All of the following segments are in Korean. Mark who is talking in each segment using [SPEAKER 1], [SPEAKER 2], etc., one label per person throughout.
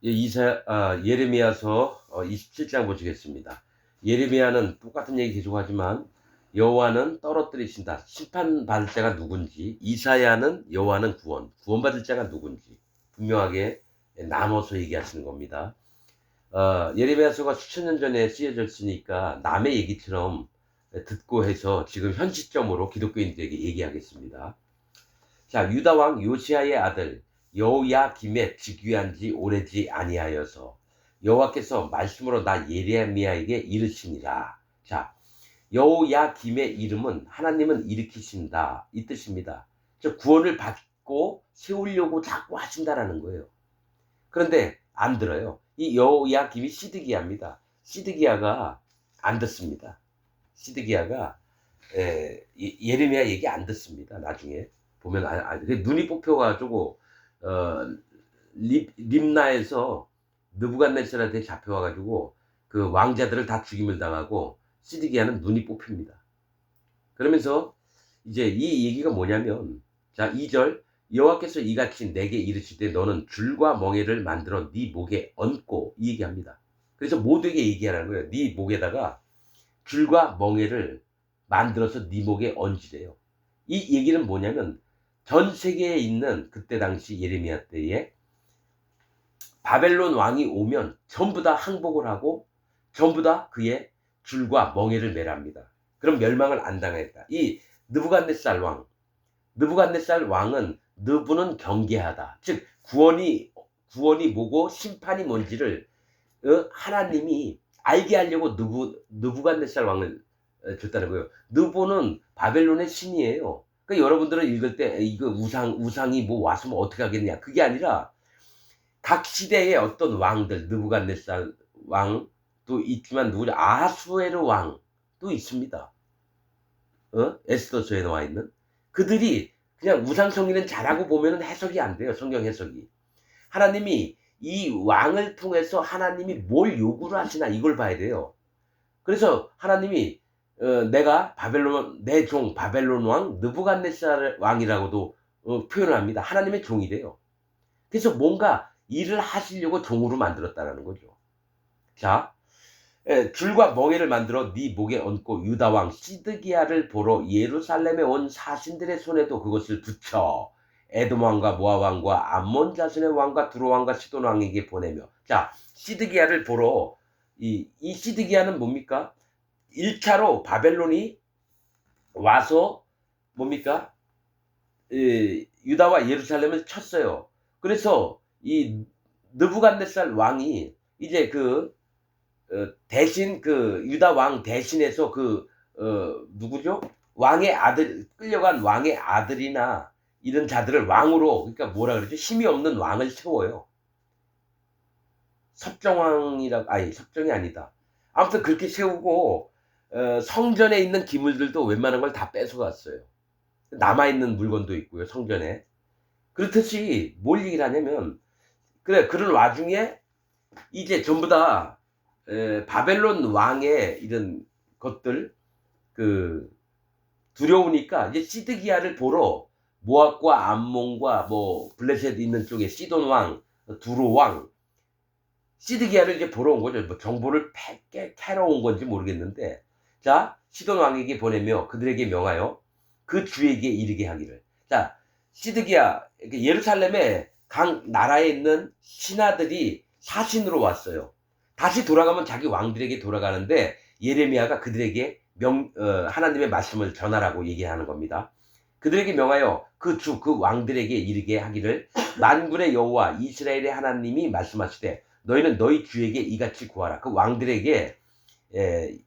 [SPEAKER 1] 예레미야서 27장 보시겠습니다. 예레미야는 똑같은 얘기 계속하지만 여호와는 떨어뜨리신다. 심판받을 자가 누군지, 이사야는 여호와는 구원받을 자가 누군지 분명하게 나눠서 얘기하시는 겁니다. 예레미야서가 수천 년 전에 쓰여졌으니까 남의 얘기처럼 듣고 해서 지금 현 시점으로 기독교인들에게 얘기하겠습니다. 자, 유다 왕 요시야의 아들 여호야김의 즉위한 지 오래지 아니하여서 여호와께서 말씀으로 나 예레미야에게 이르시니라. 자, 여호야김의 이름은 하나님은 일으키신다 이 뜻입니다. 즉 구원을 받고 세우려고 자꾸 하신다라는 거예요. 그런데 안 들어요. 이 여호야김이 시드기야입니다. 시드기야가 안 듣습니다. 시드기야가 예레미야 얘기 안 듣습니다. 나중에 보면 눈이 뽑혀가지고 림나에서 느부갓네살한테 잡혀와가지고 그 왕자들을 다 죽임을 당하고 시드기야는 눈이 뽑힙니다. 그러면서 이제 이 얘기가 뭐냐면, 자 2절, 여호와께서 이같이 내게 이르시되 너는 줄과 멍에를 만들어 네 목에 얹고, 이 얘기합니다. 그래서 모두에게 얘기하라는 거예요. 네 목에다가 줄과 멍에를 만들어서 네 목에 얹으래요. 이 얘기는 뭐냐면 전 세계에 있는 그때 당시 예레미야 때에 바벨론 왕이 오면 전부 다 항복을 하고 전부 다 그의 줄과 멍에를 매랍니다. 그럼 멸망을 안 당했다. 이 느부갓네살 왕은 느부는 경계하다. 즉 구원이 뭐고 심판이 뭔지를 하나님이 알게 하려고 느부갓네살 왕을 줬다는 거예요. 느부는 바벨론의 신이에요. 그러니까 여러분들은 읽을 때 이거 우상이 뭐 왔으면 어떻게 하겠냐, 그게 아니라 각 시대의 어떤 왕들, 느부갓네살 왕도 있지만 누구냐, 아하수에르 왕도 있습니다. 에스더서에 나와 있는 그들이 그냥 우상숭배는 잘하고 보면 해석이 안 돼요. 성경 해석이. 하나님이 이 왕을 통해서 하나님이 뭘 요구를 하시나 이걸 봐야 돼요. 그래서 하나님이 내가 내 종 바벨론 왕 느부갓네살 왕이라고도 표현을 합니다. 하나님의 종이래요. 그래서 뭔가 일을 하시려고 종으로 만들었다는 거죠. 자, 줄과 멍에를 만들어 네 목에 얹고 유다 왕 시드기야를 보러 예루살렘에 온 사신들의 손에도 그것을 붙여 에돔 왕과 모압 왕과 암몬 자손의 왕과 두로 왕과 시돈 왕에게 보내며. 자, 시드기야를 보러, 이 시드기야는 뭡니까? 1차로 바벨론이 와서 뭡니까? 유다와 예루살렘을 쳤어요. 그래서 이 느부갓네살 왕이 이제 대신 유다 왕 대신해서 누구죠? 왕의 아들, 끌려간 왕의 아들이나 이런 자들을 왕으로, 그러니까 뭐라 그러죠? 힘이 없는 왕을 세워요. 섭정이 아니다. 아무튼 그렇게 세우고 성전에 있는 기물들도 웬만한 걸 다 뺏어갔어요. 남아있는 물건도 있고요, 성전에. 그렇듯이 뭘 얘기를 하냐면, 그런 와중에 이제 전부 다 바벨론 왕의 이런 것들 두려우니까 이제 시드기야를 보러 모압과 암몬과 뭐 블레셋 있는 쪽에 시돈 왕, 두로 왕, 시드기야를 이제 보러 온 거죠. 뭐 정보를 캐러 온 건지 모르겠는데, 자, 시돈 왕에게 보내며 그들에게 명하여 그 주에게 이르게 하기를. 자, 시드기야, 예루살렘에 각 나라에 있는 신하들이 사신으로 왔어요. 다시 돌아가면 자기 왕들에게 돌아가는데 예레미야가 그들에게 하나님의 말씀을 전하라고 얘기하는 겁니다. 그들에게 명하여 그 왕들에게 이르게 하기를, 만군의 여호와 이스라엘의 하나님이 말씀하시되 너희는 너희 주에게 이같이 구하라. 그 왕들에게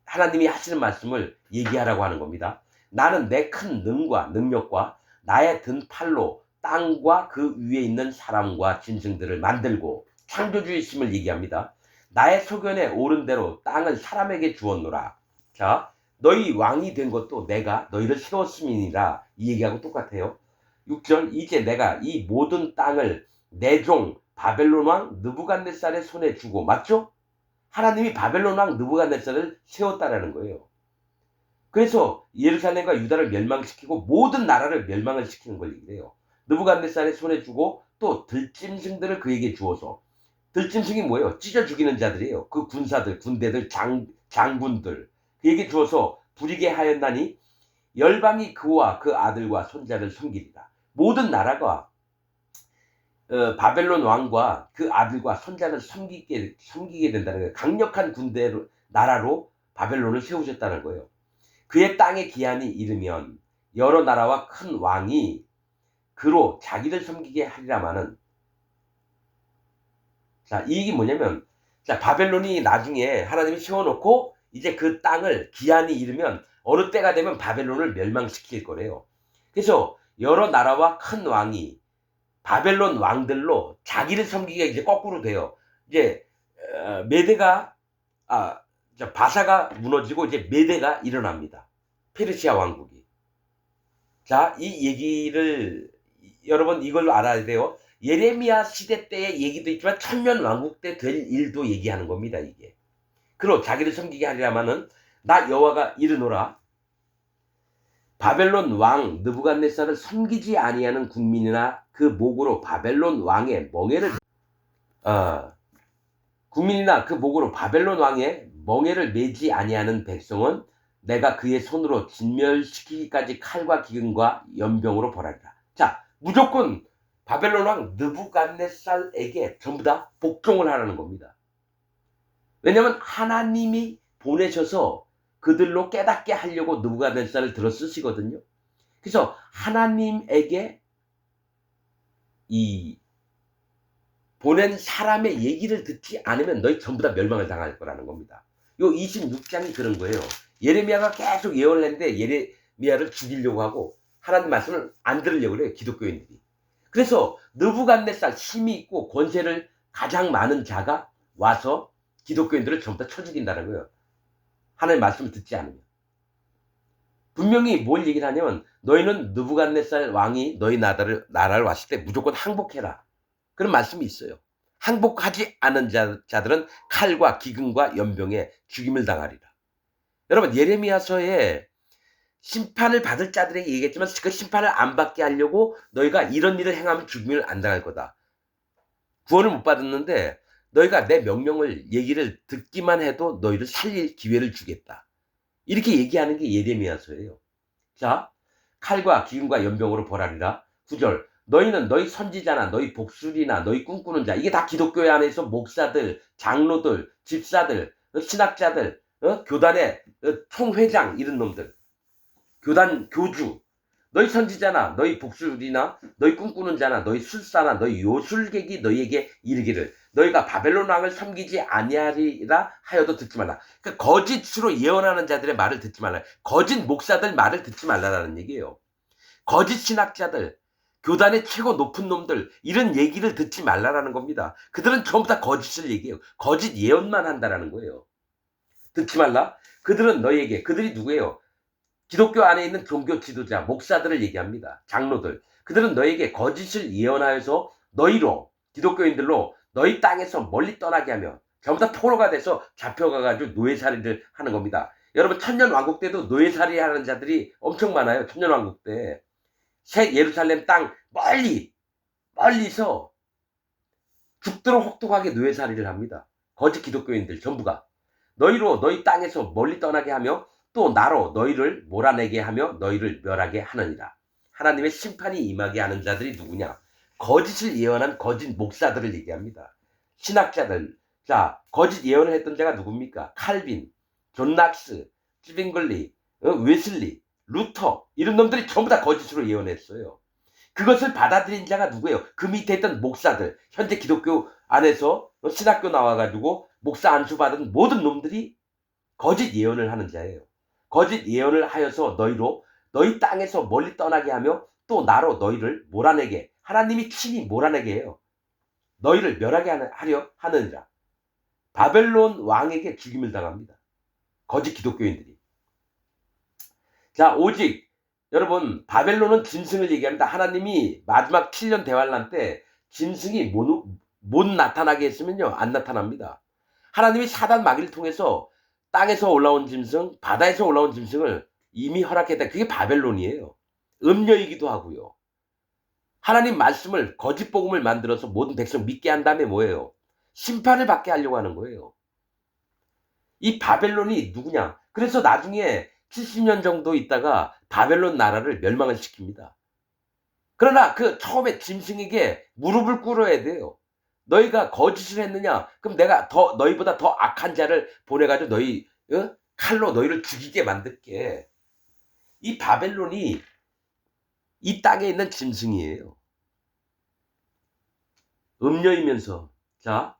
[SPEAKER 1] 하나님이 하시는 말씀을 얘기하라고 하는 겁니다. 나는 내 큰 능과 능력과 나의 든 팔로 땅과 그 위에 있는 사람과 짐승들을 만들고 창조주이심을 얘기합니다. 나의 소견에 오른 대로 땅을 사람에게 주었노라. 자, 너희 왕이 된 것도 내가 너희를 세웠음이니라. 이 얘기하고 똑같아요. 6절, 이제 내가 이 모든 땅을 내 종 바벨론 왕 느부갓네살의 손에 주고, 맞죠? 하나님이 바벨론 왕 느부갓네살을 세웠다라는 거예요. 그래서 예루살렘과 유다를 멸망시키고 모든 나라를 멸망을 시키는 걸 얘기해요. 느부갓네살의 손에 주고 또 들짐승들을 그에게 주어서 들짐승이 뭐예요? 찢어 죽이는 자들이에요. 그 군사들, 군대들, 장군들. 그에게 주어서 부리게 하였나니 열방이 그와 그 아들과 손자를 섬기리라. 모든 나라가 바벨론 왕과 그 아들과 손자를 섬기게 된다는 거예요. 강력한 군대로, 나라로 바벨론을 세우셨다는 거예요. 그의 땅의 기한이 이르면 여러 나라와 큰 왕이 그로 자기를 섬기게 하리라마는. 자, 이 얘기 뭐냐면, 자, 바벨론이 나중에 하나님이 세워놓고 이제 그 땅을 기한이 이르면 어느 때가 되면 바벨론을 멸망시킬 거래요. 그래서 여러 나라와 큰 왕이 바벨론 왕들로 자기를 섬기게 이제 거꾸로 돼요. 이제 메대가 바사가 무너지고 이제 메대가 일어납니다. 페르시아 왕국이. 자, 이 얘기를 여러분 이걸로 알아야 돼요. 예레미야 시대 때의 얘기도 있지만 천년 왕국 때 될 일도 얘기하는 겁니다. 이게. 그로 자기를 섬기게 하리라마는 나 여호와가 이르노라. 바벨론 왕 느부갓네살을 섬기지 아니하는 국민이나 그 목으로 바벨론 왕의 멍에를 국민이나 그 목으로 바벨론 왕의 멍에를 매지 아니하는 백성은 내가 그의 손으로 진멸시키기까지 칼과 기근과 연병으로 벌하리라. 자, 무조건 바벨론 왕 느부갓네살에게 전부 다 복종을 하라는 겁니다. 왜냐하면 하나님이 보내셔서 그들로 깨닫게 하려고 느부갓네살을 들어 쓰시거든요. 그래서 하나님에게 이 보낸 사람의 얘기를 듣지 않으면 너희 전부 다 멸망을 당할 거라는 겁니다. 요 26장이 그런 거예요. 예레미야가 계속 예언을 했는데 예레미야를 죽이려고 하고 하나님 말씀을 안 들으려고 그래요. 기독교인들이. 그래서 느부갓네살 힘이 있고 권세를 가장 많은 자가 와서 기독교인들을 전부 다 쳐 죽인다는 거예요. 하나님 말씀을 듣지 않으면. 분명히 뭘 얘기를 하냐면 너희는 느부갓네살 왕이 너희 나라를 왔을 때 무조건 항복해라. 그런 말씀이 있어요. 항복하지 않은 자들은 칼과 기근과 연병에 죽임을 당하리라. 여러분 예레미야서에 심판을 받을 자들에게 얘기했지만 그 심판을 안 받게 하려고 너희가 이런 일을 행하면 죽임을 안 당할 거다. 구원을 못 받았는데 너희가 내 명령을 얘기를 듣기만 해도 너희를 살릴 기회를 주겠다. 이렇게 얘기하는 게 예레미야서예요. 자, 칼과 기근과 연병으로 벌하리라. 9절. 너희는 너희 선지자나 너희 복술이나 너희 꿈꾸는 자, 이게 다 기독교회 안에서 목사들, 장로들, 집사들, 신학자들, 교단의 총회장 이런 놈들, 교단 교주, 너희 선지자나 너희 복술이나 너희 꿈꾸는 자나 너희 술사나 너희 요술객이 너희에게 이르기를 너희가 바벨론 왕을 섬기지 아니하리라 하여도 듣지 말라. 그러니까 거짓으로 예언하는 자들의 말을 듣지 말라. 거짓 목사들 말을 듣지 말라라는 얘기예요. 거짓 신학자들, 교단의 최고 높은 놈들 이런 얘기를 듣지 말라라는 겁니다. 그들은 전부 다 거짓을 얘기해요. 거짓 예언만 한다라는 거예요. 듣지 말라. 그들은 너희에게, 그들이 누구예요? 기독교 안에 있는 종교 지도자, 목사들을 얘기합니다. 장로들. 그들은 너희에게 거짓을 예언하여서 너희로, 기독교인들로 너희 땅에서 멀리 떠나게 하며 전부 다 포로가 돼서 잡혀가가지고 노예살이를 하는 겁니다. 여러분 천년왕국 때도 노예살이 하는 자들이 엄청 많아요. 천년왕국 때. 새 예루살렘 땅 멀리서 죽도록 혹독하게 노예살이를 합니다. 거짓 기독교인들 전부가. 너희로 너희 땅에서 멀리 떠나게 하며 또 나로 너희를 몰아내게 하며 너희를 멸하게 하느니라. 하나님의 심판이 임하게 하는 자들이 누구냐? 거짓을 예언한 거짓 목사들을 얘기합니다. 신학자들. 자, 거짓 예언을 했던 자가 누굽니까? 칼빈, 존 낙스, 찌빙글리, 웨슬리, 루터 이런 놈들이 전부 다 거짓으로 예언했어요. 그것을 받아들인 자가 누구예요? 그 밑에 있던 목사들, 현재 기독교 안에서 신학교 나와가지고 목사 안수 받은 모든 놈들이 거짓 예언을 하는 자예요. 거짓 예언을 하여서 너희로 너희 땅에서 멀리 떠나게 하며 또 나로 너희를 몰아내게, 하나님이 친히 몰아내게 해요. 너희를 멸하게 하려 하느니라. 바벨론 왕에게 죽임을 당합니다. 거짓 기독교인들이. 자, 오직 여러분 바벨론은 짐승을 얘기합니다. 하나님이 마지막 7년 대환란 때 짐승이 못 나타나게 했으면요 안 나타납니다. 하나님이 사단 마귀를 통해서 땅에서 올라온 짐승, 바다에서 올라온 짐승을 이미 허락했다. 그게 바벨론이에요. 음녀이기도 하고요. 하나님 말씀을 거짓 복음을 만들어서 모든 백성 믿게 한 다음에 뭐예요? 심판을 받게 하려고 하는 거예요. 이 바벨론이 누구냐? 그래서 나중에 70년 정도 있다가 바벨론 나라를 멸망을 시킵니다. 그러나 그 처음에 짐승에게 무릎을 꿇어야 돼요. 너희가 거짓을 했느냐? 그럼 내가 너희보다 더 악한 자를 보내가지고 너희 칼로 너희를 죽이게 만들게. 이 바벨론이 이 땅에 있는 짐승이에요. 음녀이면서. 자,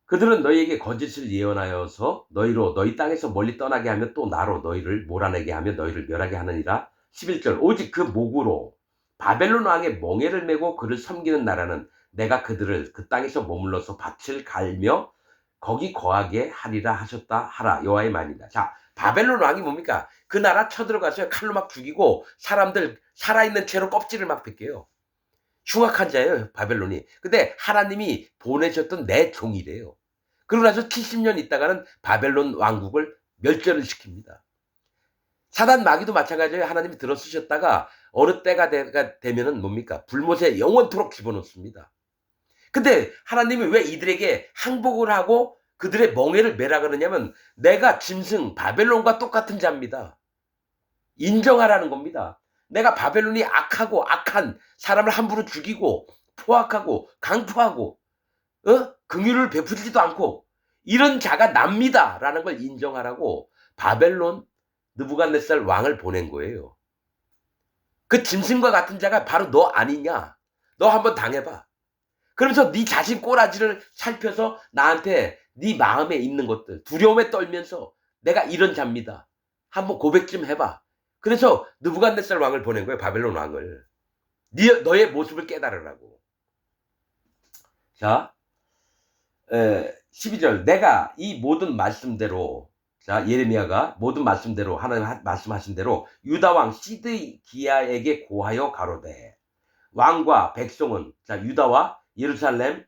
[SPEAKER 1] 그들은 너희에게 거짓을 예언하여서 너희로 너희 땅에서 멀리 떠나게 하며 또 나로 너희를 몰아내게 하며 너희를 멸하게 하느니라. 11절 오직 그 목으로 바벨론 왕의 멍에를 메고 그를 섬기는 나라는 내가 그들을 그 땅에서 머물러서 밭을 갈며 거기 거하게 하리라 하셨다 하라 여호와의 말이다. 자, 바벨론 왕이 뭡니까? 그 나라 쳐들어가서 칼로 막 죽이고 사람들 살아있는 채로 껍질을 막 벗겨요. 흉악한 자예요, 바벨론이. 근데 하나님이 보내셨던 내 종이래요. 그러고 나서 70년 있다가는 바벨론 왕국을 멸절을 시킵니다. 사단 마귀도 마찬가지예요. 하나님이 들어쓰셨다가 어느 때가 되면은 뭡니까? 불못에 영원토록 집어넣습니다. 근데 하나님이 왜 이들에게 항복을 하고 그들의 멍에를 매라 그러냐면 내가 짐승 바벨론과 똑같은 자입니다. 인정하라는 겁니다. 내가 바벨론이 악하고 악한 사람을 함부로 죽이고 포악하고 강포하고 긍휼을 베푸지도 않고 이런 자가 납니다라는 걸 인정하라고 바벨론 느부갓네살 왕을 보낸 거예요. 그 짐승과 같은 자가 바로 너 아니냐? 너 한번 당해봐. 그러면서 네 자신 꼬라지를 살펴서 나한테 네 마음에 있는 것들 두려움에 떨면서 내가 이런 자입니다. 한번 고백 좀 해봐. 그래서 느부갓네살 왕을 보낸 거예요. 바벨론 왕을. 너의 모습을 깨달으라고. 자, 12절 내가 이 모든 말씀대로 자 예레미야가 모든 말씀대로 하나님 말씀하신 대로 유다왕 시드기야에게 고하여 가로되 왕과 백성은 자 유다와 예루살렘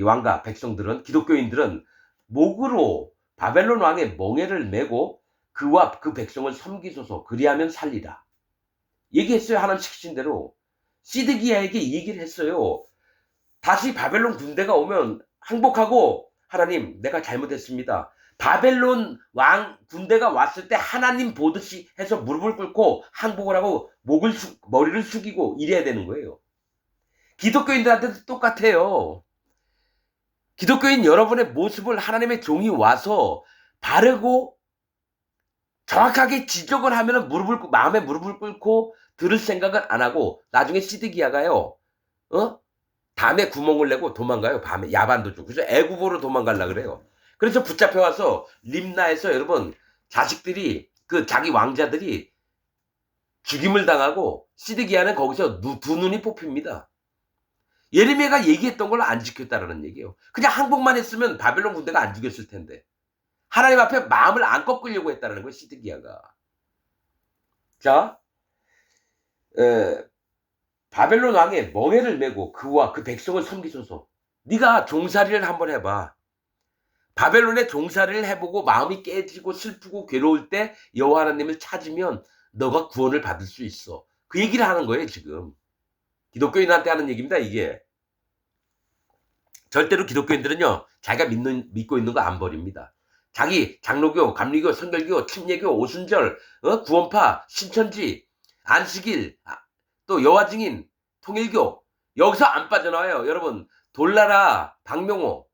[SPEAKER 1] 왕과 백성들은 기독교인들은 목으로 바벨론 왕의 멍에를 메고 그와 그 백성을 섬기소서 그리하면 살리라. 얘기했어요. 하나님 시키신 대로. 시드기야에게 얘기를 했어요. 다시 바벨론 군대가 오면 항복하고 하나님 내가 잘못했습니다. 바벨론 왕 군대가 왔을 때 하나님 보듯이 해서 무릎을 꿇고 항복을 하고 머리를 숙이고 이래야 되는 거예요. 기독교인들한테도 똑같아요. 기독교인 여러분의 모습을 하나님의 종이 와서 바르고 정확하게 지적을 하면 마음에 무릎을 꿇고 들을 생각을 안 하고 나중에 시드기야가요. 담에 구멍을 내고 도망가요. 밤에 야반도주. 그래서 애굽으로 도망가려고 그래요. 그래서 붙잡혀와서 림나에서 여러분 자식들이 자기 왕자들이 죽임을 당하고 시드기야는 거기서 두 눈이 뽑힙니다. 예레미야가 얘기했던 걸 안 지켰다라는 얘기예요. 그냥 항복만 했으면 바벨론 군대가 안 죽였을 텐데 하나님 앞에 마음을 안 꺾으려고 했다는 거예요. 시드기야가. 자, 바벨론 왕의 멍에를 메고 그와 그 백성을 섬기소서. 네가 종살이를 한번 해봐. 바벨론의 종살이를 해보고 마음이 깨지고 슬프고 괴로울 때 여호와 하나님을 찾으면 너가 구원을 받을 수 있어. 그 얘기를 하는 거예요 지금. 기독교인한테 하는 얘기입니다 이게. 절대로 기독교인들은요 자기가 믿고 있는 거 안 버립니다. 자기 장로교, 감리교, 성결교, 침례교, 오순절, 구원파, 신천지, 안식일, 또 여호와 증인, 통일교 여기서 안 빠져나와요. 여러분 돌나라 박명호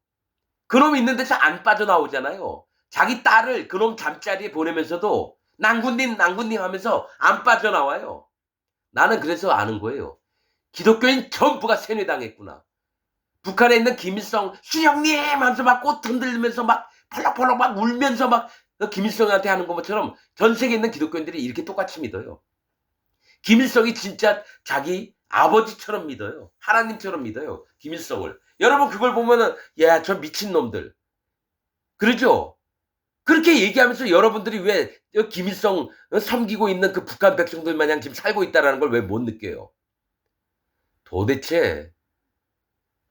[SPEAKER 1] 그놈 있는 데서 안 빠져나오잖아요. 자기 딸을 그놈 잠자리에 보내면서도 낭군님 하면서 안 빠져나와요. 나는 그래서 아는 거예요. 기독교인 전부가 세뇌당했구나. 북한에 있는 김일성 수령님 하면서 막 꽃 흔들면서 막 펄럭펄럭 막 울면서 막 김일성한테 하는 것처럼 전 세계에 있는 기독교인들이 이렇게 똑같이 믿어요. 김일성이 진짜 자기 아버지처럼 믿어요. 하나님처럼 믿어요. 김일성을. 여러분 그걸 보면은 야, 저 미친놈들. 그러죠? 그렇게 얘기하면서 여러분들이 왜 김일성 섬기고 있는 그 북한 백성들 마냥 지금 살고 있다는 걸 왜 못 느껴요? 도대체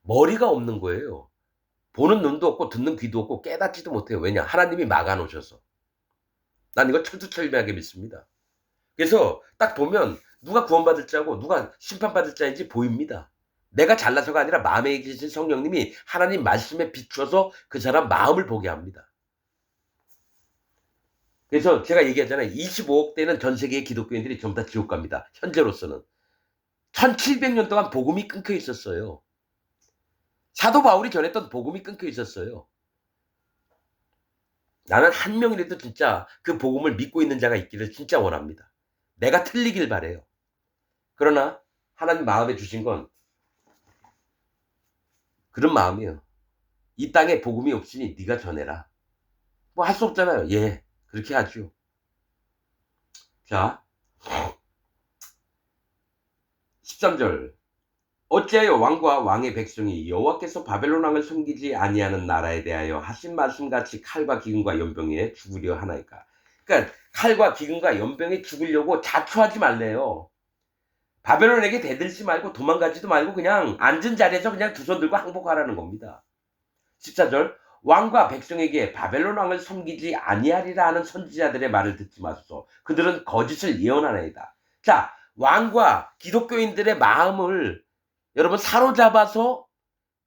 [SPEAKER 1] 머리가 없는 거예요. 보는 눈도 없고 듣는 귀도 없고 깨닫지도 못해요. 왜냐? 하나님이 막아놓으셔서. 난 이거 철두철미하게 믿습니다. 그래서 딱 보면 누가 구원받을 자고 누가 심판받을 자인지 보입니다. 내가 잘나서가 아니라 마음에 계신 성령님이 하나님 말씀에 비춰서 그 사람 마음을 보게 합니다. 그래서 제가 얘기하잖아요. 25억 대는 전 세계의 기독교인들이 전부 다 지옥 갑니다. 현재로서는. 1700년 동안 복음이 끊겨 있었어요. 사도 바울이 전했던 복음이 끊겨 있었어요. 나는 한 명이라도 진짜 그 복음을 믿고 있는 자가 있기를 진짜 원합니다. 내가 틀리길 바래요. 그러나 하나님 마음에 주신 건 그런 마음이에요. 이 땅에 복음이 없으니 네가 전해라. 뭐 할 수 없잖아요. 예, 그렇게 하죠. 자, 13절. 어찌하여 왕과 왕의 백성이 여호와께서 바벨론 왕을 섬기지 아니하는 나라에 대하여 하신 말씀같이 칼과 기근과 연병에 죽으려 하나이까. 그러니까 칼과 기근과 연병에 죽으려고 자초하지 말래요. 바벨론에게 대들지 말고 도망가지도 말고 그냥 앉은 자리에서 그냥 두 손 들고 항복하라는 겁니다. 14절. 왕과 백성에게 바벨론 왕을 섬기지 아니하리라 하는 선지자들의 말을 듣지 마소서. 그들은 거짓을 예언하나이다. 자, 왕과 기독교인들의 마음을 여러분 사로잡아서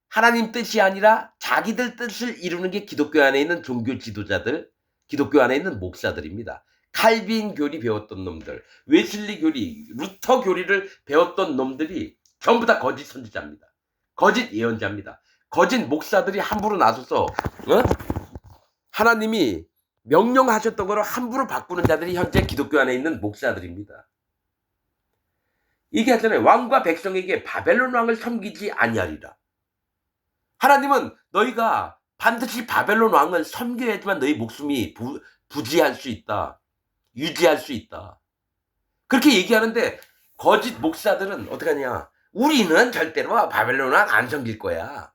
[SPEAKER 1] 하나님 뜻이 아니라 자기들 뜻을 이루는 게 기독교 안에 있는 종교 지도자들, 기독교 안에 있는 목사들입니다. 칼빈 교리 배웠던 놈들, 웨슬리 교리, 루터 교리를 배웠던 놈들이 전부 다 거짓 선지자입니다. 거짓 예언자입니다. 거짓 목사들이 함부로 나서서 하나님이 명령하셨던 거를 함부로 바꾸는 자들이 현재 기독교 안에 있는 목사들입니다. 얘기하잖아요. 왕과 백성에게 바벨론 왕을 섬기지 아니하리라. 하나님은 너희가 반드시 바벨론 왕을 섬겨야지만 너희 목숨이 부지할 수 있다. 유지할 수 있다. 그렇게 얘기하는데 거짓 목사들은 어떻게 하냐. 우리는 절대로 바벨론 왕 안 섬길 거야.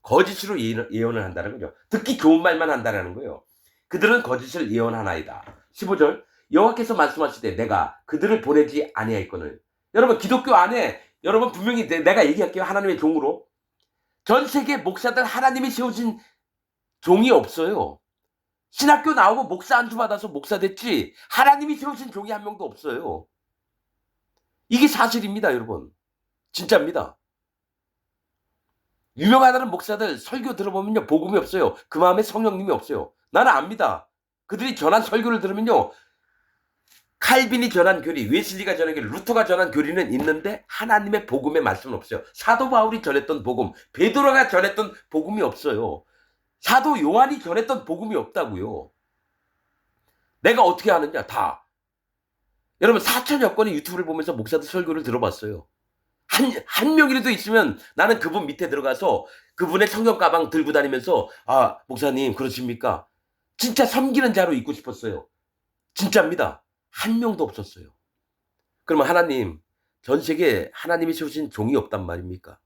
[SPEAKER 1] 거짓으로 예언을 한다는 거죠. 듣기 좋은 말만 한다는 거예요. 그들은 거짓을 예언하나이다. 15절. 여호와께서 말씀하시되 내가 그들을 보내지 아니하였거늘. 여러분 기독교 안에 여러분 분명히 내가 얘기할게요. 하나님의 종으로. 전 세계 목사들 하나님이 세우신 종이 없어요. 신학교 나오고 목사 안수 받아서 목사 됐지 하나님이 세우신 종이 한 명도 없어요. 이게 사실입니다. 여러분. 진짜입니다. 유명하다는 목사들 설교 들어보면요. 복음이 없어요. 그 마음에 성령님이 없어요. 나는 압니다. 그들이 전한 설교를 들으면요. 칼빈이 전한 교리, 웨슬리가 전한 교리, 루터가 전한 교리는 있는데 하나님의 복음의 말씀은 없어요. 사도 바울이 전했던 복음, 베드로가 전했던 복음이 없어요. 사도 요한이 전했던 복음이 없다고요. 내가 어떻게 아느냐? 다. 여러분 4천여 건의 유튜브를 보면서 목사들 설교를 들어봤어요. 한 명이라도 있으면 나는 그분 밑에 들어가서 그분의 성경 가방 들고 다니면서 아 목사님 그러십니까? 진짜 섬기는 자로 있고 싶었어요. 진짜입니다. 한 명도 없었어요. 그러면 하나님 전 세계에 하나님이 세우신 종이 없단 말입니까?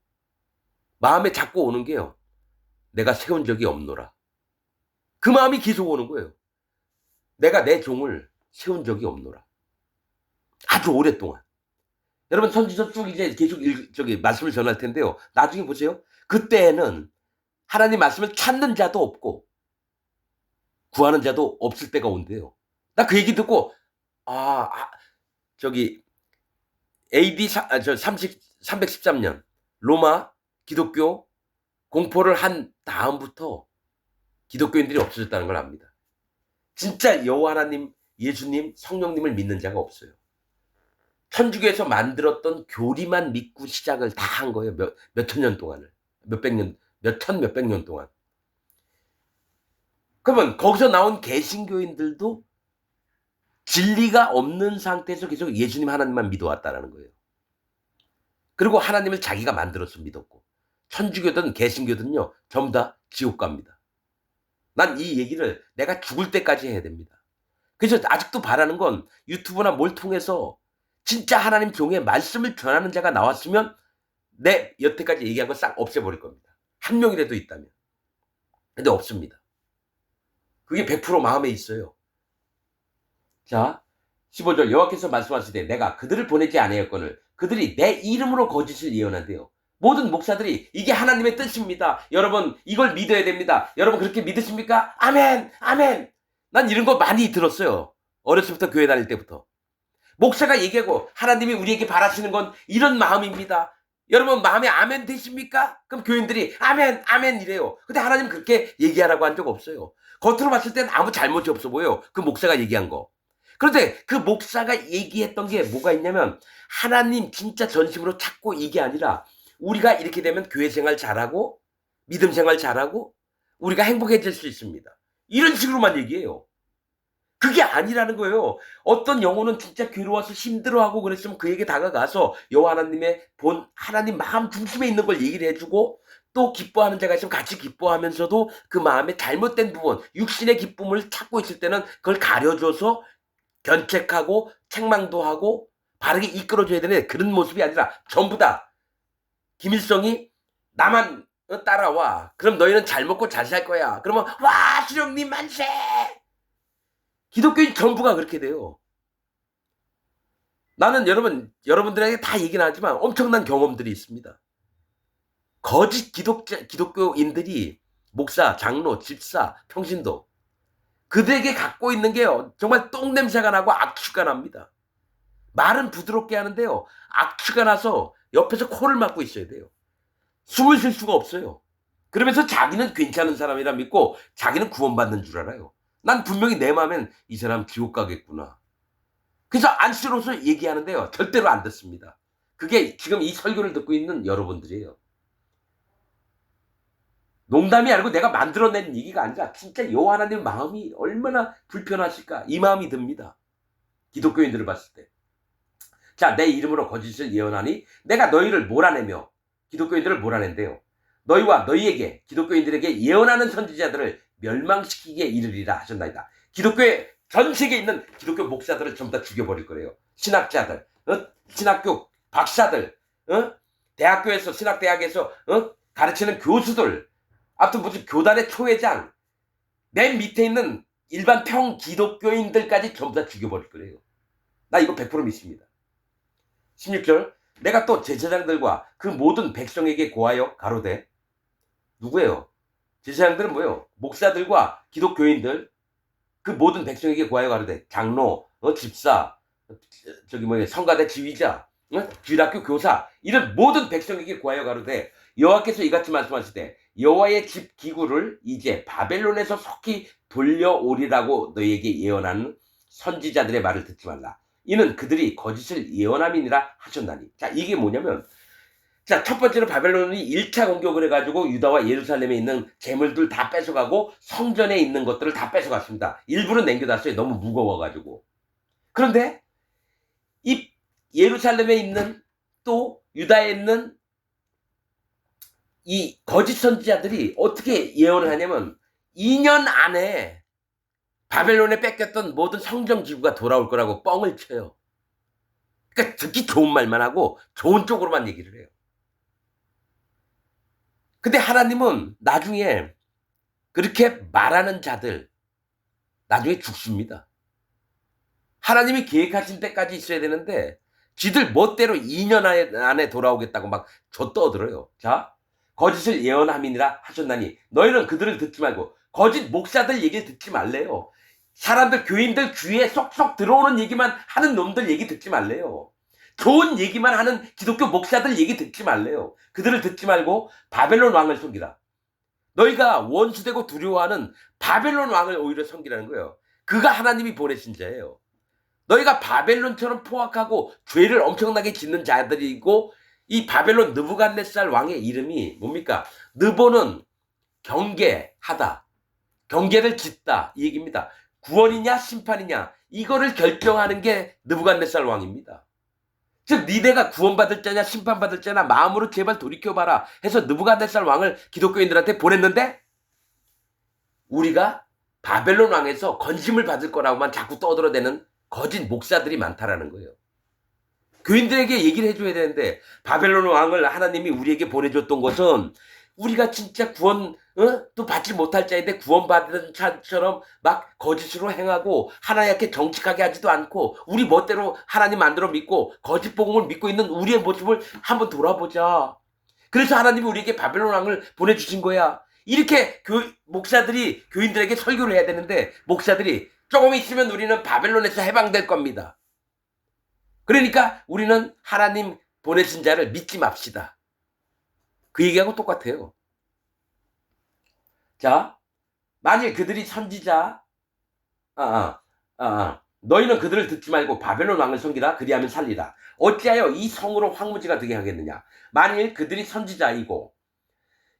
[SPEAKER 1] 마음에 자꾸 오는 게요. 내가 세운 적이 없노라. 그 마음이 계속 오는 거예요. 내가 내 종을 세운 적이 없노라. 아주 오랫동안. 여러분 선지서 쭉 이제 계속 말씀을 전할 텐데요. 나중에 보세요. 그때에는 하나님 말씀을 찾는 자도 없고 구하는 자도 없을 때가 온대요. 나 그 얘기 듣고 AD 313년 로마 기독교 공포를 한 다음부터 기독교인들이 없어졌다는 걸 압니다. 진짜 여호와 하나님, 예수님, 성령님을 믿는 자가 없어요. 천주교에서 만들었던 교리만 믿고 시작을 다 한 거예요. 몇천 년 동안을. 몇백 년 동안. 그러면 거기서 나온 개신교인들도 진리가 없는 상태에서 계속 예수님 하나님만 믿어왔다는 거예요. 그리고 하나님을 자기가 만들어서 믿었고 천주교든 개신교든요. 전부 다 지옥 갑니다. 난 이 얘기를 내가 죽을 때까지 해야 됩니다. 그래서 아직도 바라는 건 유튜브나 뭘 통해서 진짜 하나님 종의 말씀을 전하는 자가 나왔으면 내 여태까지 얘기한 거 싹 없애버릴 겁니다. 한 명이라도 있다면. 근데 없습니다. 그게 100% 마음에 있어요. 자 15절 여호와께서 말씀하시되 내가 그들을 보내지 아니하였거늘 그들이 내 이름으로 거짓을 예언한대요. 모든 목사들이 이게 하나님의 뜻입니다. 여러분 이걸 믿어야 됩니다. 여러분 그렇게 믿으십니까? 아멘 아멘. 난 이런 거 많이 들었어요. 어렸을 때부터 교회 다닐 때부터. 목사가 얘기하고 하나님이 우리에게 바라시는 건 이런 마음입니다. 여러분 마음에 아멘 되십니까? 그럼 교인들이 아멘 아멘 이래요. 근데 하나님 그렇게 얘기하라고 한 적 없어요. 겉으로 봤을 때는 아무 잘못이 없어 보여요. 그 목사가 얘기한 거. 그런데 그 목사가 얘기했던 게 뭐가 있냐면 하나님 진짜 전심으로 찾고 이게 아니라 우리가 이렇게 되면 교회 생활 잘하고 믿음 생활 잘하고 우리가 행복해질 수 있습니다. 이런 식으로만 얘기해요. 그게 아니라는 거예요. 어떤 영혼은 진짜 괴로워서 힘들어하고 그랬으면 그에게 다가가서 여호와 하나님의 본 하나님 마음 중심에 있는 걸 얘기를 해주고 또 기뻐하는 자가 있으면 같이 기뻐하면서도 그 마음에 잘못된 부분 육신의 기쁨을 찾고 있을 때는 그걸 가려줘서 견책하고 책망도 하고 바르게 이끌어줘야 되는 그런 모습이 아니라 전부 다 김일성이 나만 따라와. 그럼 너희는 잘 먹고 잘 살 거야. 그러면 와 주령님 만세. 기독교인 전부가 그렇게 돼요. 나는 여러분들에게 다 얘기는 하지만 엄청난 경험들이 있습니다. 거짓 기독교인들이 목사, 장로, 집사, 평신도 그들에게 갖고 있는 게요. 정말 똥냄새가 나고 악취가 납니다. 말은 부드럽게 하는데요. 악취가 나서 옆에서 코를 막고 있어야 돼요. 숨을 쉴 수가 없어요. 그러면서 자기는 괜찮은 사람이라 믿고 자기는 구원받는 줄 알아요. 난 분명히 내 마음엔 이 사람 지옥 가겠구나. 그래서 안쓰러워서 얘기하는데요. 절대로 안 듣습니다. 그게 지금 이 설교를 듣고 있는 여러분들이에요. 농담이 아니고 내가 만들어낸 얘기가 아니라 진짜 여호와 하나님 마음이 얼마나 불편하실까 이 마음이 듭니다. 기독교인들을 봤을 때. 자, 내 이름으로 거짓을 예언하니 내가 너희를 몰아내며 기독교인들을 몰아낸대요. 너희와 너희에게 기독교인들에게 예언하는 선지자들을 멸망시키기에 이르리라 하셨나이다. 기독교에 전 세계에 있는 기독교 목사들을 전부 다 죽여버릴 거래요. 신학자들, 신학교 박사들, 대학교에서 신학대학에서 가르치는 교수들, 아무튼 무슨 교단의 초회장, 맨 밑에 있는 일반 평 기독교인들까지 전부 다 죽여버릴 거래요. 나 이거 100% 믿습니다. 16절 내가 또 제사장들과 그 모든 백성에게 고하여 가로되 누구예요? 제사장들은 뭐예요? 목사들과 기독교인들 그 모든 백성에게 고하여 가로되 장로, 집사, 성가대 지휘자, 주일학교 교사 이런 모든 백성에게 고하여 가로되 여호와께서 이같이 말씀하시되 여호와의 집 기구를 이제 바벨론에서 속히 돌려오리라고 너희에게 예언하는 선지자들의 말을 듣지 말라. 이는 그들이 거짓을 예언함이니라 하셨나니. 자, 이게 뭐냐면 자, 첫 번째로 바벨론이 1차 공격을 해가지고 유다와 예루살렘에 있는 재물들 다 뺏어가고 성전에 있는 것들을 다 뺏어갔습니다. 일부는 남겨놨어요. 너무 무거워가지고. 그런데 이 예루살렘에 있는 또 유다에 있는 이 거짓 선지자들이 어떻게 예언을 하냐면 2년 안에 바벨론에 뺏겼던 모든 성전 기구가 돌아올 거라고 뻥을 쳐요. 그러니까 듣기 좋은 말만 하고 좋은 쪽으로만 얘기를 해요. 근데 하나님은 나중에 그렇게 말하는 자들 나중에 죽습니다. 하나님이 계획하신 때까지 있어야 되는데 지들 멋대로 2년 안에 돌아오겠다고 막 젖떠들어요. 자, 거짓을 예언함이니라 하셨나니 너희는 그들을 듣지 말고 거짓 목사들 얘기 듣지 말래요. 사람들 교인들 귀에 쏙쏙 들어오는 얘기만 하는 놈들 얘기 듣지 말래요. 좋은 얘기만 하는 기독교 목사들 얘기 듣지 말래요. 그들을 듣지 말고 바벨론 왕을 섬기라. 너희가 원수되고 두려워하는 바벨론 왕을 오히려 섬기라는 거예요. 그가 하나님이 보내신 자예요. 너희가 바벨론처럼 포악하고 죄를 엄청나게 짓는 자들이고 이 바벨론 느부갓네살 왕의 이름이 뭡니까? 느보는 경계하다. 경계를 짓다. 이 얘기입니다. 구원이냐 심판이냐 이거를 결정하는 게 느부갓네살 왕입니다. 즉 니네가 구원받을 자냐 심판받을 자냐 마음으로 제발 돌이켜봐라 해서 느부갓네살 왕을 기독교인들한테 보냈는데 우리가 바벨론 왕에서 건심을 받을 거라고만 자꾸 떠들어대는 거짓 목사들이 많다라는 거예요. 교인들에게 얘기를 해줘야 되는데 바벨론 왕을 하나님이 우리에게 보내줬던 것은 우리가 진짜 구원도 받지 못할 자인데 구원받은 자처럼 막 거짓으로 행하고 하나님께 정직하게 하지도 않고 우리 멋대로 하나님 만들어 믿고 거짓 복음을 믿고 있는 우리의 모습을 한번 돌아보자. 그래서 하나님이 우리에게 바벨론 왕을 보내주신 거야. 이렇게 목사들이 교인들에게 설교를 해야 되는데 목사들이 조금 있으면 우리는 바벨론에서 해방될 겁니다. 그러니까 우리는 하나님 보내신 자를 믿지 맙시다. 그 얘기하고 똑같아요. 자, 만일 그들이 선지자, 아, 아, 너희는 그들을 듣지 말고 바벨론 왕을 섬기라. 그리하면 살리라. 어찌하여 이 성으로 황무지가 되게 하겠느냐. 만일 그들이 선지자이고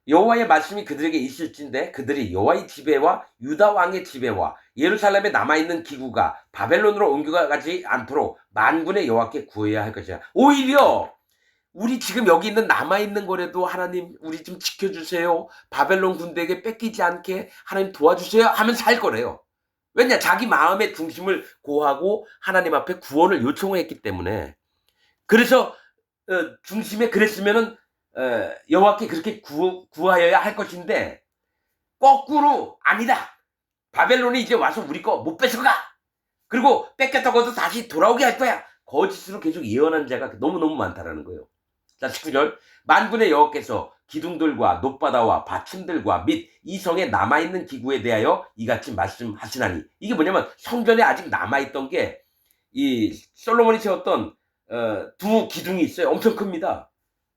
[SPEAKER 1] 여호와의 말씀이 그들에게 있을진데 그들이 여호와의 지배와 유다 왕의 지배와 예루살렘에 남아있는 기구가 바벨론으로 옮겨가지 않도록 만군의 여호와께 구해야 할 것이야. 오히려 우리 지금 여기 있는 남아있는 거라도 하나님 우리 좀 지켜주세요. 바벨론 군대에게 뺏기지 않게 하나님 도와주세요 하면 살 거래요. 왜냐? 자기 마음의 중심을 고하고 하나님 앞에 구원을 요청을 했기 때문에. 그래서 중심에 그랬으면은 여호와께 그렇게 구하여야 할 것인데 거꾸로 아니다. 바벨론이 이제 와서 우리 거 못 뺏어가. 그리고 뺏겼다고 해도 다시 돌아오게 할 거야. 거짓으로 계속 예언한 자가 너무너무 많다라는 거예요. 자, 19절. 만군의 여호와께서 기둥들과 놋바다와 받침들과 및 이 성에 남아있는 기구에 대하여 이같이 말씀하시나니. 이게 뭐냐면 성전에 아직 남아있던 게 이 솔로몬이 세웠던 두 기둥이 있어요. 엄청 큽니다.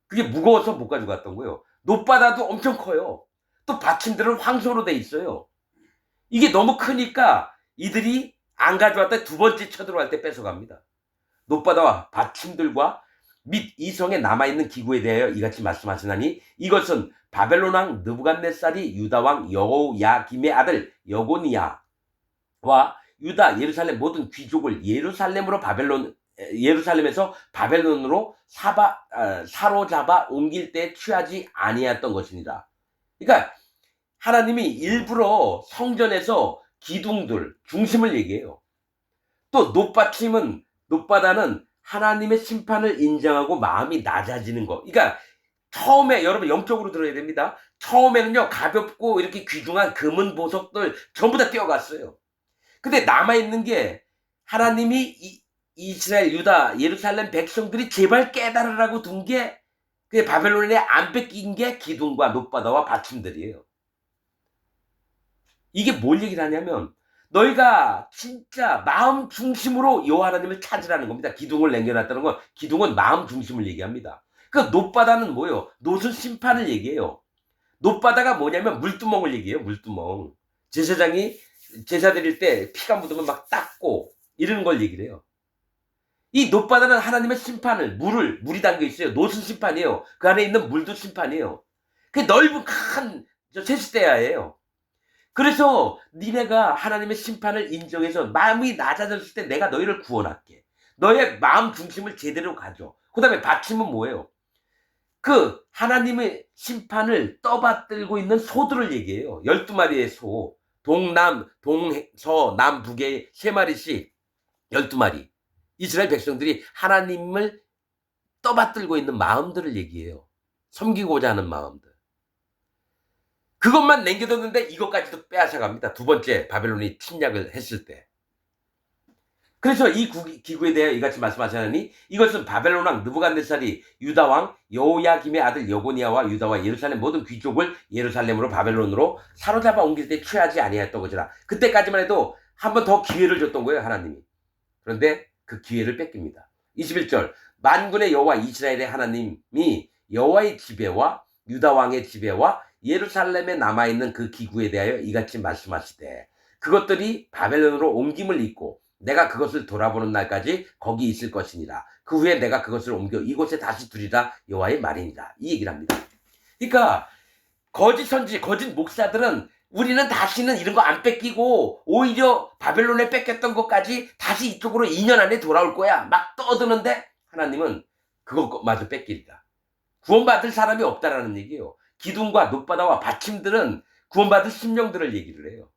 [SPEAKER 1] 그게 무거워서 못 가져갔던 거예요. 놋바다도 엄청 커요. 또 받침들은 황소로 돼 있어요. 이게 너무 크니까 이들이 안 가져왔다 두 번째 쳐들어갈 때 뺏어갑니다. 놋바다와 받침들과 및 이 성에 남아있는 기구에 대하여 이같이 말씀하시나니 이것은 바벨론 왕 느부갓네살이 유다 왕 여호야김의 아들 여고니야와 유다 예루살렘 모든 귀족을 예루살렘에서 바벨론으로 사로잡아 옮길 때 취하지 아니했던 것이니라. 그러니까 하나님이 일부러 성전에서 기둥들 중심을 얘기해요. 또 놋바다는 하나님의 심판을 인정하고 마음이 낮아지는 거. 그러니까 처음에 여러분 영적으로 들어야 됩니다. 처음에는요 가볍고 이렇게 귀중한 금은 보석들 전부 다 떼어갔어요. 근데 남아있는 게 하나님이 이스라엘, 유다, 예루살렘 백성들이 제발 깨달으라고 둔 게 그 바벨론에 안 뺏긴 게 기둥과 놋바다와 받침들이에요. 이게 뭘 얘기를 하냐면 너희가 진짜 마음 중심으로 여호와 하나님을 찾으라는 겁니다. 기둥을 남겨놨다는 건 기둥은 마음 중심을 얘기합니다. 그 놋바다는 뭐예요? 놋은 심판을 얘기해요. 놋바다가 뭐냐면 물두멍을 얘기해요. 물두멍. 제사장이 제사 드릴 때 피가 묻으면 막 닦고 이러는 걸 얘기를 해요. 이 놋바다는 하나님의 심판을 물이 담겨 있어요. 놋은 심판이에요. 그 안에 있는 물도 심판이에요. 그 넓은 큰 세숫대야예요. 그래서 니네가 하나님의 심판을 인정해서 마음이 낮아졌을 때 내가 너희를 구원할게. 너의 마음 중심을 제대로 가져. 그 다음에 받침은 뭐예요? 그 하나님의 심판을 떠받들고 있는 소들을 얘기해요. 12마리의 소. 동서, 남북에 3마리씩 12마리. 이스라엘 백성들이 하나님을 떠받들고 있는 마음들을 얘기해요. 섬기고자 하는 마음들. 그것만 남겨뒀는데 이것까지도 빼앗아갑니다. 두 번째 바벨론이 침략을 했을 때. 그래서 이 기구에 대해 이같이 말씀하시나니 이것은 바벨론 왕 느부갓네살이 유다 왕 여호야김의 아들 여고니야와 유다와 예루살렘 모든 귀족을 예루살렘으로 바벨론으로 사로잡아 옮길 때 취하지 아니했던 것이라. 그때까지만 해도 한 번 더 기회를 줬던 거예요, 하나님이. 그런데 그 기회를 뺏깁니다. 21절. 만군의 여호와 이스라엘의 하나님이 여호와의 지배와 유다 왕의 지배와 예루살렘에 남아있는 그 기구에 대하여 이같이 말씀하시되 그것들이 바벨론으로 옮김을 입고 내가 그것을 돌아보는 날까지 거기 있을 것이니라. 그 후에 내가 그것을 옮겨 이곳에 다시 두리라 여호와의 말이니라. 이 얘기를 합니다. 그러니까 거짓 선지, 거짓 목사들은 우리는 다시는 이런 거 안 뺏기고 오히려 바벨론에 뺏겼던 것까지 다시 이쪽으로 2년 안에 돌아올 거야. 막 떠드는데 하나님은 그것마저 뺏기리라. 구원받을 사람이 없다라는 얘기예요. 기둥과 놋바다와 받침들은 구원받을 심령들을 얘기를 해요.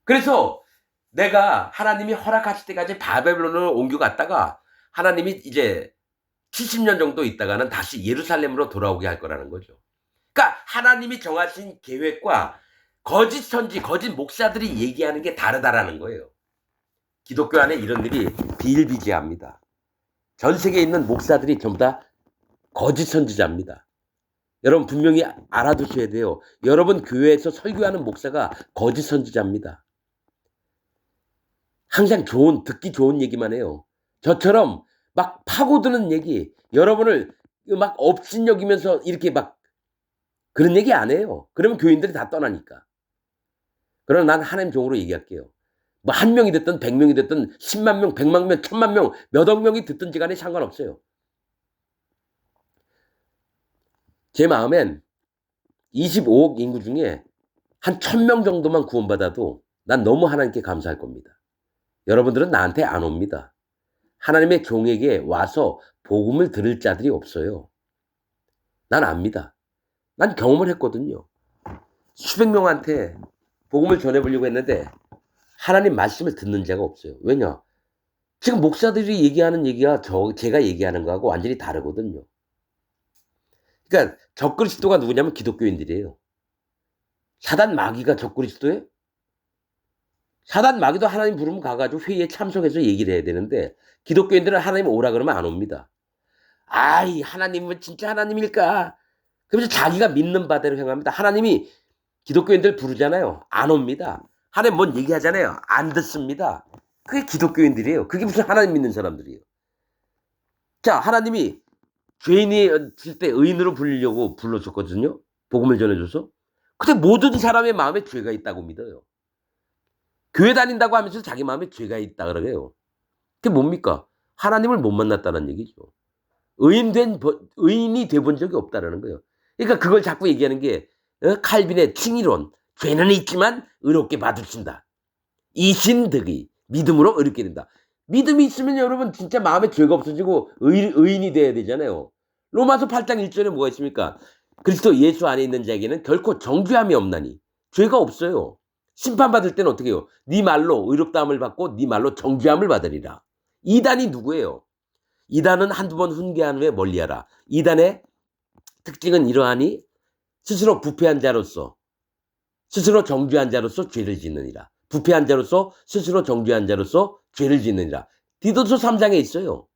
[SPEAKER 1] 그래서 내가 하나님이 허락하실 때까지 바벨론으로 옮겨갔다가 하나님이 이제 70년 정도 있다가는 다시 예루살렘으로 돌아오게 할 거라는 거죠. 그러니까 하나님이 정하신 계획과 거짓 선지, 거짓 목사들이 얘기하는 게 다르다라는 거예요. 기독교 안에 이런 일이 비일비재합니다. 전 세계에 있는 목사들이 전부 다 거짓 선지자입니다. 여러분 분명히 알아두셔야 돼요. 여러분 교회에서 설교하는 목사가 거짓 선지자입니다. 항상 듣기 좋은 얘기만 해요. 저처럼 막 파고드는 얘기, 여러분을 막 업신여기면서 이렇게 막 그런 얘기 안 해요. 그러면 교인들이 다 떠나니까. 그러나 난 하나님 종으로 얘기할게요. 뭐 1명이 됐든 100명이 됐든 10만 명, 100만 명, 1000만 명, 몇억 명이 듣든지 간에 상관없어요. 제 마음엔 25억 인구 중에 한 1000명 정도만 구원받아도 난 너무 하나님께 감사할 겁니다. 여러분들은 나한테 안 옵니다. 하나님의 종에게 와서 복음을 들을 자들이 없어요. 난 압니다. 난 경험을 했거든요. 수백 명한테 복음을 전해보려고 했는데 하나님 말씀을 듣는 자가 없어요. 왜냐? 지금 목사들이 얘기하는 얘기가 제가 얘기하는 거하고 완전히 다르거든요. 그러니까 적그리스도가 누구냐면 기독교인들이에요. 사단 마귀가 적그리스도예요? 사단 마귀도 하나님 부르면 가가지고 회의에 참석해서 얘기를 해야 되는데 기독교인들은 하나님 오라 그러면 안 옵니다. 아이 하나님은 진짜 하나님일까? 그러면서 자기가 믿는 바대로 행합니다. 하나님이 기독교인들 부르잖아요. 안 옵니다. 하나님 뭔 얘기하잖아요. 안 듣습니다. 그게 기독교인들이에요. 그게 무슨 하나님 믿는 사람들이에요. 자, 하나님이 죄인이었을 때 의인으로 부르려고 불러줬거든요. 복음을 전해줘서. 근데 모든 사람의 마음에 죄가 있다고 믿어요. 교회 다닌다고 하면서 자기 마음에 죄가 있다 그러게요. 그게 뭡니까? 하나님을 못 만났다는 얘기죠. 의인이 돼본 적이 없다라는 거예요. 그러니까 그걸 자꾸 얘기하는 게 칼빈의 칭의론. 죄는 있지만 의롭게 받으신다. 이신득이 믿음으로 의롭게 된다. 믿음이 있으면 여러분 진짜 마음에 죄가 없어지고 의인이 돼야 되잖아요. 로마서 8장 1절에 뭐가 있습니까? 그리스도 예수 안에 있는 자에게는 결코 정죄함이 없나니 죄가 없어요. 심판받을 때는 어떻게 해요? 네 말로 의롭다함을 받고 네 말로 정죄함을 받으리라. 이단이 누구예요? 이단은 한두 번 훈계한 후에 멀리하라. 이단의 특징은 이러하니 스스로 부패한 자로서 스스로 정죄한 자로서 죄를 짓느니라. 부패한 자로서 스스로 정죄한 자로서 죄를 짓느니라. 디도서 3장에 있어요.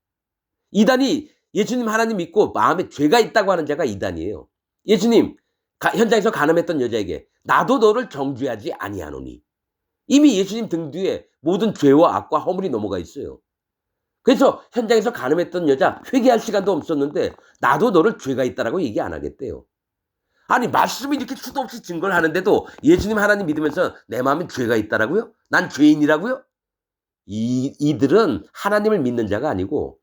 [SPEAKER 1] 이단이 예수님 하나님 믿고 마음에 죄가 있다고 하는 자가 이단이에요. 예수님 현장에서 간음했던 여자에게 나도 너를 정죄하지 아니하노니. 이미 예수님 등 뒤에 모든 죄와 악과 허물이 넘어가 있어요. 그래서 현장에서 간음했던 여자 회개할 시간도 없었는데 나도 너를 죄가 있다라고 얘기 안 하겠대요. 아니 말씀이 이렇게 수도 없이 증거를 하는데도 예수님 하나님 믿으면서 내 마음에 죄가 있다라고요? 난 죄인이라고요? 이들은 하나님을 믿는 자가 아니고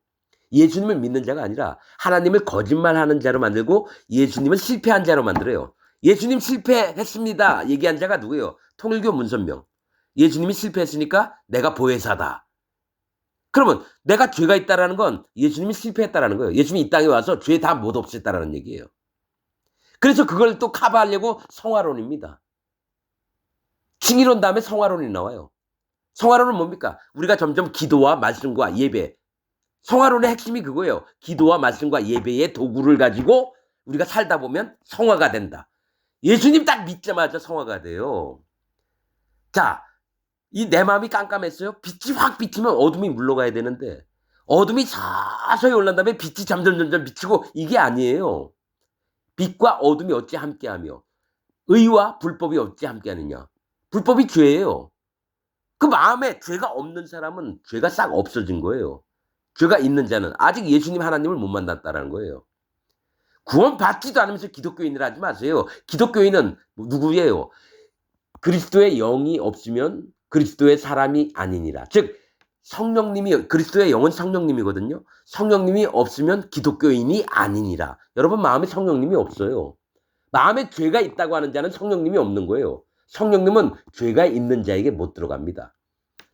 [SPEAKER 1] 예수님을 믿는 자가 아니라 하나님을 거짓말하는 자로 만들고 예수님을 실패한 자로 만들어요. 예수님 실패했습니다 얘기한 자가 누구예요? 통일교 문선명. 예수님이 실패했으니까 내가 보혜사다. 그러면 내가 죄가 있다라는 건 예수님이 실패했다라는 거예요. 예수님이 이 땅에 와서 죄 다 못 없앴다라는 얘기예요. 그래서 그걸 또 커버하려고 성화론입니다. 칭의론 다음에 성화론이 나와요. 성화론은 뭡니까? 우리가 점점 기도와 말씀과 예배. 성화론의 핵심이 그거예요. 기도와 말씀과 예배의 도구를 가지고 우리가 살다 보면 성화가 된다. 예수님 딱 믿자마자 성화가 돼요. 자, 이 내 마음이 깜깜했어요. 빛이 확 비치면 어둠이 물러가야 되는데 어둠이 서서히 올라온 다음에 빛이 점점 비치고 이게 아니에요. 빛과 어둠이 어찌 함께하며 의와 불법이 어찌 함께하느냐. 불법이 죄예요. 그 마음에 죄가 없는 사람은 죄가 싹 없어진 거예요. 죄가 있는 자는 아직 예수님 하나님을 못 만났다는 거예요. 구원 받지도 않으면서 기독교인이라 하지 마세요. 기독교인은 누구예요? 그리스도의 영이 없으면 그리스도의 사람이 아니니라. 즉 성령님이 그리스도의 영은 성령님이거든요. 성령님이 없으면 기독교인이 아니니라. 여러분 마음에 성령님이 없어요. 마음에 죄가 있다고 하는 자는 성령님이 없는 거예요. 성령님은 죄가 있는 자에게 못 들어갑니다.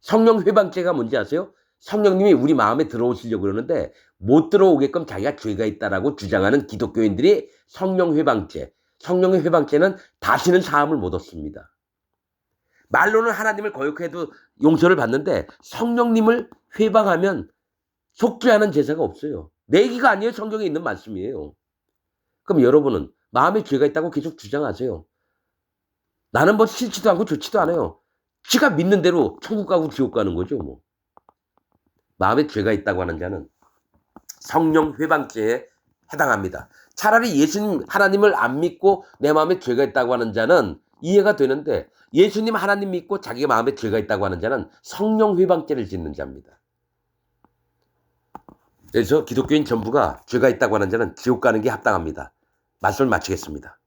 [SPEAKER 1] 성령 회방죄가 뭔지 아세요? 성령님이 우리 마음에 들어오시려고 그러는데 못 들어오게끔 자기가 죄가 있다라고 주장하는 기독교인들이 성령 회방죄. 성령의 회방죄는 다시는 사함을 못 얻습니다. 말로는 하나님을 거역해도 용서를 받는데 성령님을 회방하면 속죄하는 제사가 없어요. 내 얘기가 아니에요. 성경에 있는 말씀이에요. 그럼 여러분은 마음에 죄가 있다고 계속 주장하세요. 나는 뭐 싫지도 않고 좋지도 않아요. 지가 믿는 대로 천국 가고 지옥 가는 거죠. 뭐. 마음에 죄가 있다고 하는 자는 성령 회방죄에 해당합니다. 차라리 예수님 하나님을 안 믿고 내 마음에 죄가 있다고 하는 자는 이해가 되는데 예수님 하나님 믿고 자기 마음에 죄가 있다고 하는 자는 성령 회방죄를 짓는 자입니다. 그래서 기독교인 전부가 죄가 있다고 하는 자는 지옥 가는 게 합당합니다. 말씀을 마치겠습니다.